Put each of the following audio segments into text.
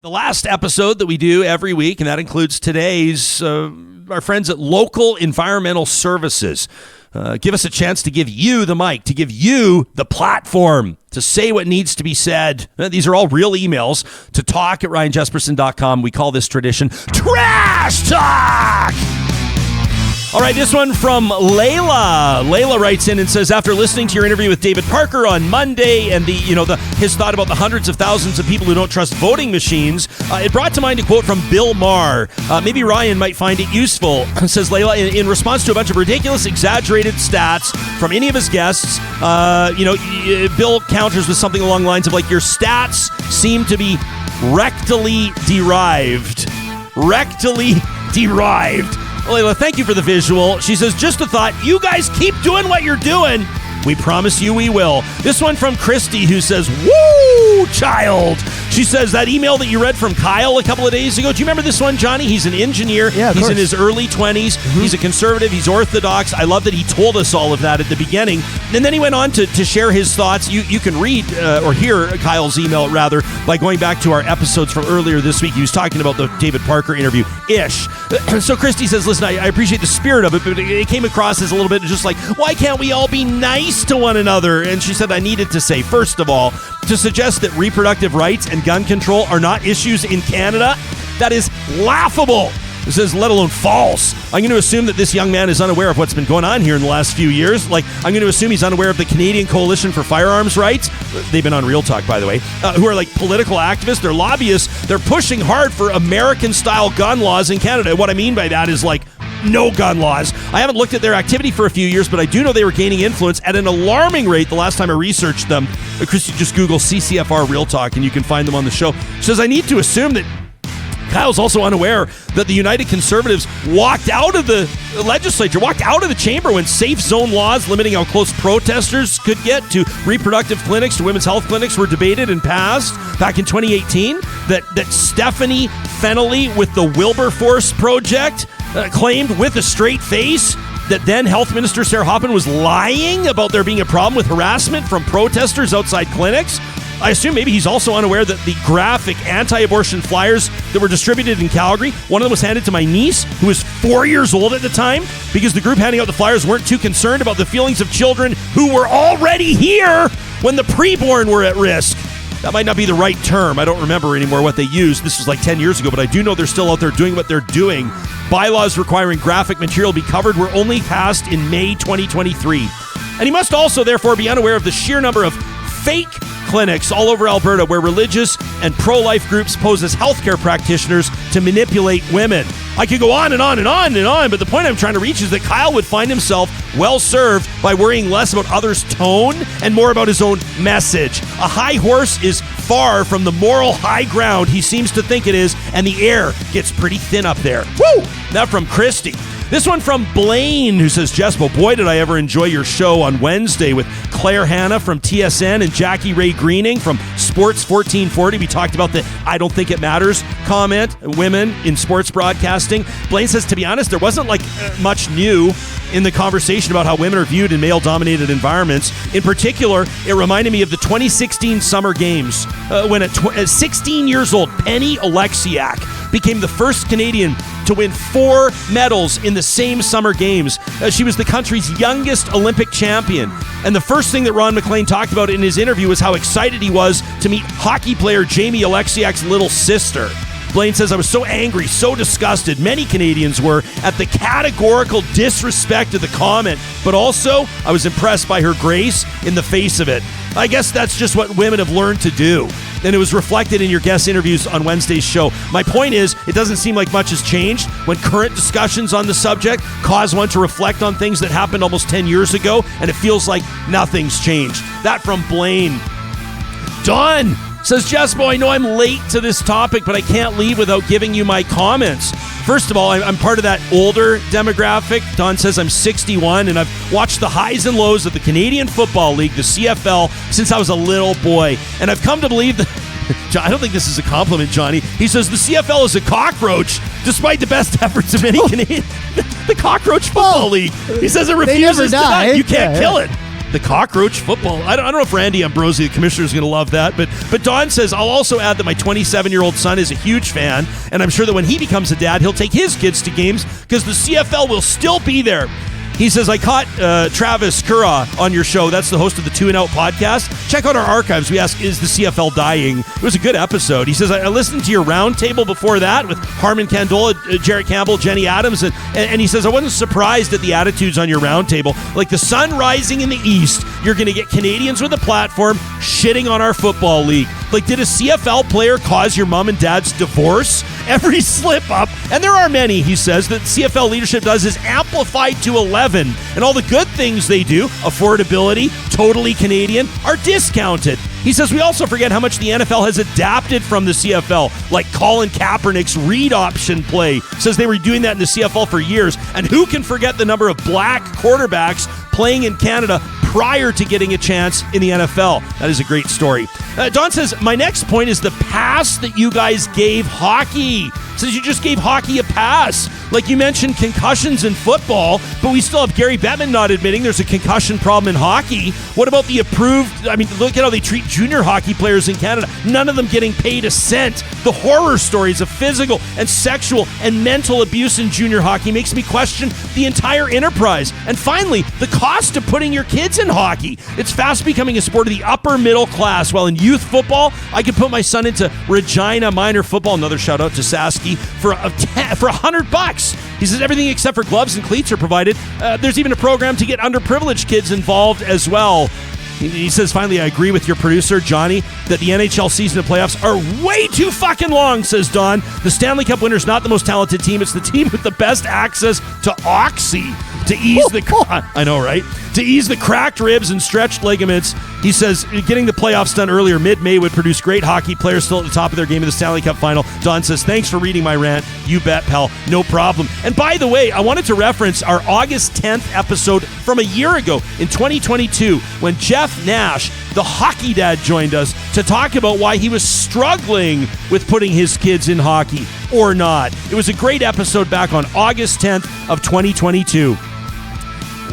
The last episode that we do every week, and that includes today's, our friends at Local Environmental Services. Give us a chance to give you the mic, to give you the platform to say what needs to be said. These are all real emails to talk@ryanjesperson.com. We call this tradition Trash Talk! All right, this one from Layla. Layla writes in and says, after listening to your interview with David Parker on Monday and his thought about the hundreds of thousands of people who don't trust voting machines, it brought to mind a quote from Bill Maher. Maybe Ryan might find it useful, says Layla, in response to a bunch of ridiculous, exaggerated stats from any of his guests. Bill counters with something along the lines of like, your stats seem to be rectally derived. Rectally derived. Layla, thank you for the visual. She says, just a thought, you guys keep doing what you're doing. We promise you we will. This one from Christy, who says, woo, child. She says, that email that you read from Kyle a couple of days ago, do you remember this one, Johnny? He's an engineer. Yeah, he's in his early 20s. Mm-hmm. He's a conservative. He's orthodox. I love that he told us all of that at the beginning. And then he went on to share his thoughts. You can read or hear Kyle's email, rather, by going back to our episodes from earlier this week. He was talking about the David Parker interview-ish. So Christy says, listen, I appreciate the spirit of it, but it came across as a little bit just like, why can't we all be nice to one another? And she said, I needed to say, first of all, to suggest that reproductive rights and gun control are not issues in Canada, that is laughable. This is let alone false. I'm going to assume that this young man is unaware of what's been going on here in the last few years. Like, I'm going to assume he's unaware of the Canadian Coalition for Firearms Rights. They've been on Real Talk, by the way, who are like political activists. They're lobbyists. They're pushing hard for American-style gun laws in Canada. And what I mean by that is like, no gun laws. I haven't looked at their activity for a few years, but I do know they were gaining influence at an alarming rate the last time I researched them. Christy, just Google CCFR Real Talk and you can find them on the show. She says, I need to assume that Kyle's also unaware that the United Conservatives walked out of the legislature, walked out of the chamber when safe zone laws limiting how close protesters could get to reproductive clinics, to women's health clinics were debated and passed back in 2018. That Stephanie Fennelly with the Wilberforce Project claimed with a straight face that then Health Minister Sarah Hoppin was lying about there being a problem with harassment from protesters outside clinics. I assume maybe he's also unaware that the graphic anti-abortion flyers that were distributed in Calgary, one of them was handed to my niece, who was 4 years old at the time, because the group handing out the flyers weren't too concerned about the feelings of children who were already here when the preborn were at risk. That might not be the right term. I don't remember anymore what they used. This was like 10 years ago, but I do know they're still out there doing what they're doing. Bylaws requiring graphic material be covered were only passed in May 2023. And he must also, therefore, be unaware of the sheer number of fake clinics all over Alberta where religious and pro-life groups pose as healthcare practitioners to manipulate women. I could go on and on and on and on, but the point I'm trying to reach is that Kyle would find himself well served by worrying less about others' tone and more about his own message. A high horse is far from the moral high ground he seems to think it is, and the air gets pretty thin up there. Woo! That from Christy. This one from Blaine, who says, Jespo, boy, did I ever enjoy your show on Wednesday with Claire Hanna from TSN and Jackie Ray Greening from Sports 1440. We talked about the I don't think it matters comment, women in sports broadcasting. Blaine says, to be honest, there wasn't like much new in the conversation about how women are viewed in male-dominated environments. In particular, it reminded me of the 2016 Summer Games when at 16 years old, Penny Oleksiak became the first Canadian to win 4 medals in the same Summer Games. She was the country's youngest Olympic champion. And the first thing that Ron MacLean talked about in his interview was how excited he was to meet hockey player Jamie Oleksiak's little sister. Blaine says, I was so angry, so disgusted, many Canadians were, at the categorical disrespect of the comment, but also I was impressed by her grace in the face of it. I guess that's just what women have learned to do. And it was reflected in your guest interviews on Wednesday's show. My point is, it doesn't seem like much has changed when current discussions on the subject cause one to reflect on things that happened almost 10 years ago, and it feels like nothing's changed. That from Blaine. Don says, Jespo, I know I'm late to this topic, but I can't leave without giving you my comments. First of all, I'm part of that older demographic. Don says I'm 61, and I've watched the highs and lows of the Canadian Football League, the CFL, since I was a little boy. And I've come to believe that, I don't think this is a compliment, Johnny. He says the CFL is a cockroach, despite the best efforts of any Canadian. The Cockroach Football League. He says it refuses to die. You can't kill it. The cockroach football. I don't know if Randy Ambrosi, the commissioner, is going to love that. But Don says, I'll also add that my 27-year-old son is a huge fan, and I'm sure that when he becomes a dad, he'll take his kids to games because the CFL will still be there. He says, I caught Travis Kura on your show. That's the host of the 2 and Out podcast. Check out our archives. We asked, is the CFL dying? It was a good episode. He says, I listened to your roundtable before that with Harmon Candola, Jarrett Campbell, Jenny Adams. And he says, I wasn't surprised at the attitudes on your roundtable. Like the sun rising in the east, you're going to get Canadians with a platform shitting on our football league. Like, did a CFL player cause your mom and dad's divorce? Every slip up, and there are many, he says, that CFL leadership does is amplified to 11. And all the good things they do, affordability, totally Canadian, are discounted. He says we also forget how much the NFL has adapted from the CFL, like Colin Kaepernick's read option play. Says they were doing that in the CFL for years. And who can forget the number of black quarterbacks playing in Canada prior to getting a chance in the NFL? That is a great story. Don says, my next point is the pass that you guys gave hockey. Says you just gave hockey a pass. Like you mentioned concussions in football, but we still have Gary Bettman not admitting there's a concussion problem in hockey. What about the approved, look at how they treat junior hockey players in Canada. None of them getting paid a cent. The horror stories of physical and sexual and mental abuse in junior hockey makes me question the entire enterprise. And finally, the cost of putting your kids in hockey. It's fast becoming a sport of the upper middle class. While in youth football, I could put my son into Regina minor football, another shout out to Sasky, for $100. He says everything except for gloves and cleats are provided. There's even a program to get underprivileged kids involved as well. He says, finally, I agree with your producer, Johnny, that the NHL season and playoffs are way too fucking long, says Don. The Stanley Cup winner's not the most talented team. It's the team with the best access to Oxy to ease I know, right? To ease the cracked ribs and stretched ligaments. He says getting the playoffs done earlier, mid-May, would produce great hockey players still at the top of their game in the Stanley Cup final. Don says, thanks for reading my rant. You bet, pal. No problem. And by the way, I wanted to reference our August 10th episode from a year ago in 2022 when Jeff Nash, the hockey dad, joined us to talk about why he was struggling with putting his kids in hockey or not. It was a great episode back on August 10th of 2022.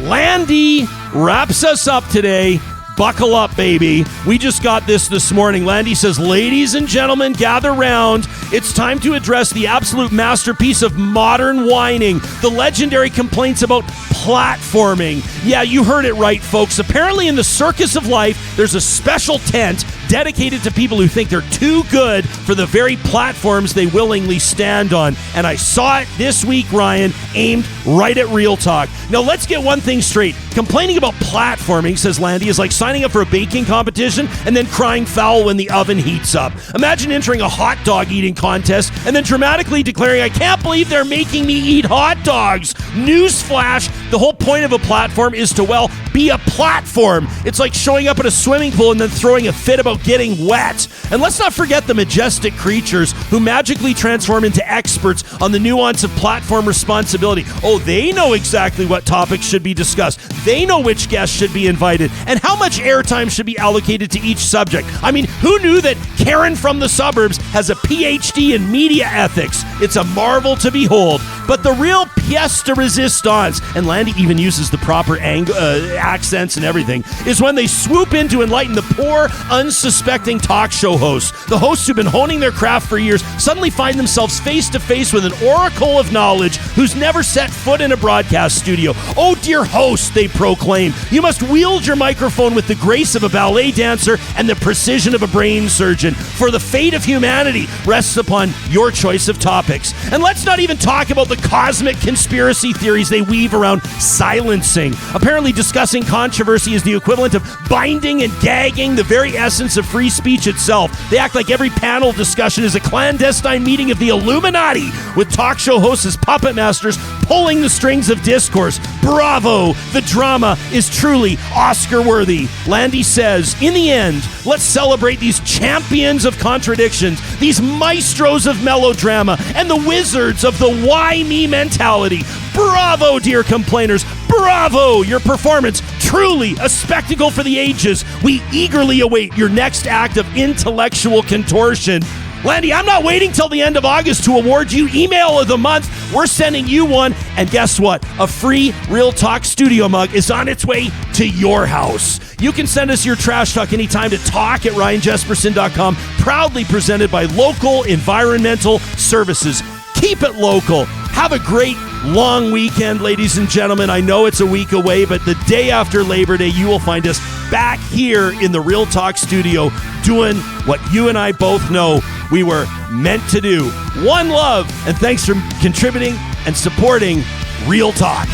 Landy wraps us up today. Buckle up, baby. We just got this morning. Landy says, ladies and gentlemen, gather round. It's time to address the absolute masterpiece of modern whining, the legendary complaints about platforming. Yeah, you heard it right, folks. Apparently in the circus of life, there's a special tent dedicated to people who think they're too good for the very platforms they willingly stand on. And I saw it this week, Ryan, aimed right at Real Talk. Now, let's get one thing straight. Complaining about platforming, says Landy, is like signing up for a baking competition and then crying foul when the oven heats up. Imagine entering a hot dog eating contest and then dramatically declaring, I can't believe they're making me eat hot dogs. Newsflash, the whole point of a platform is to, well, be a platform. It's like showing up at a swimming pool and then throwing a fit about getting wet. And let's not forget the majestic creatures who magically transform into experts on the nuance of platform responsibility. Oh, they know exactly what topics should be discussed. They know which guests should be invited and how much airtime should be allocated to each subject. I mean, who knew that Karen from the suburbs has a PhD in media ethics? It's a marvel to behold. But the real pièce de résistance, and Landy even uses the proper accents and everything, is when they swoop in to enlighten the poor, unsuspecting talk show hosts. The hosts who've been honing their craft for years suddenly find themselves face to face with an oracle of knowledge who's never set foot in a broadcast studio. Oh, dear host, they proclaim, you must wield your microphone with the grace of a ballet dancer and the precision of a brain surgeon, for the fate of humanity rests upon your choice of topics. And let's not even talk about the cosmic conspiracy theories they weave around silencing. Apparently discussing controversy is the equivalent of binding and gagging the very essence of free speech itself. They act like every panel discussion is a clandestine meeting of the Illuminati, with talk show hosts as puppet masters pulling the strings of discourse. Bravo! The drama is truly Oscar-worthy. Landy says, in the end, let's celebrate these champions of contradictions, these maestros of melodrama, and the wizards of the why me mentality. Bravo, dear complainers. Bravo! Your performance, truly a spectacle for the ages. We eagerly await your next act of intellectual contortion. Landy, I'm not waiting till the end of August to award you Email of the Month. We're sending you one. And guess what? A free Real Talk studio mug is on its way to your house. You can send us your trash talk anytime to talk@ryanjesperson.com. Proudly presented by Local Environmental Services. Keep it local. Have a great long weekend, ladies and gentlemen. I know it's a week away, but the day after Labor Day, you will find us back here in the Real Talk studio doing what you and I both know we were meant to do. One love, and thanks for contributing and supporting Real Talk.